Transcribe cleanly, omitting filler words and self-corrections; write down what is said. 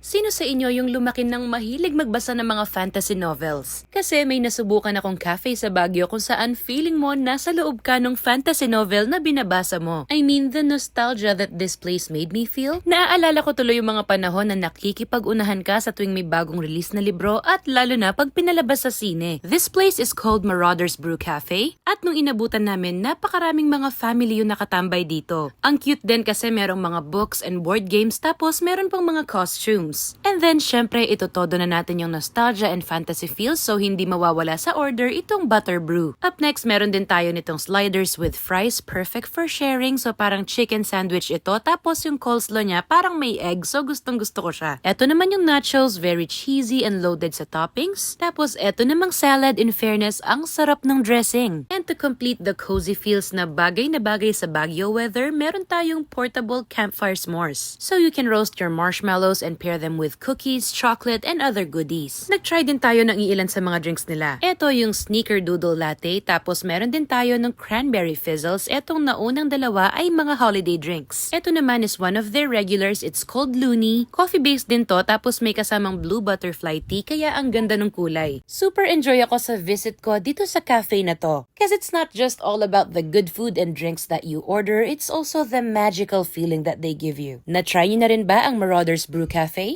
Sino sa inyo yung lumaki ng mahilig magbasa ng mga fantasy novels? Kasi may nasubukan akong cafe sa Baguio kung saan feeling mo nasa loob ka ng fantasy novel na binabasa mo. I mean, the nostalgia that this place made me feel. Naaalala ko tuloy yung mga panahon na nakikipag-unahan ka sa tuwing may bagong release na libro at lalo na pag pinalabas sa sine. This place is called Marauders Brew Cafe at nung inabutan namin, napakaraming mga family yung nakatambay dito. Ang cute din kasi merong mga books and board games tapos meron pang mga costumes. And then, syempre, itotodo na natin yung nostalgia and fantasy feels so hindi mawawala sa order itong butter brew. Up next, meron din tayo nitong sliders with fries, perfect for sharing. So, parang chicken sandwich ito. Tapos, yung coleslaw niya, parang may egg. So, gustong gusto ko siya. Eto naman yung nachos, very cheesy and loaded sa toppings. Tapos, eto namang salad, in fairness, ang sarap ng dressing. And to complete the cozy feels na bagay sa Baguio weather, meron tayong portable campfire s'mores. So, you can roast your marshmallows and pair them with cookies, chocolate, and other goodies. Nag-try din tayo ng iilan sa mga drinks nila. Ito yung sneakerdoodle latte, tapos meron din tayo ng cranberry fizzles. Etong naunang dalawa ay mga holiday drinks. Ito naman is one of their regulars. It's called Looney. Coffee-based din to, tapos may kasamang blue butterfly tea, kaya ang ganda ng kulay. Super enjoy ako sa visit ko dito sa cafe na to. Because it's not just all about the good food and drinks that you order, it's also the magical feeling that they give you. Na-try niyo na rin ba ang Marauders Brew Cafe?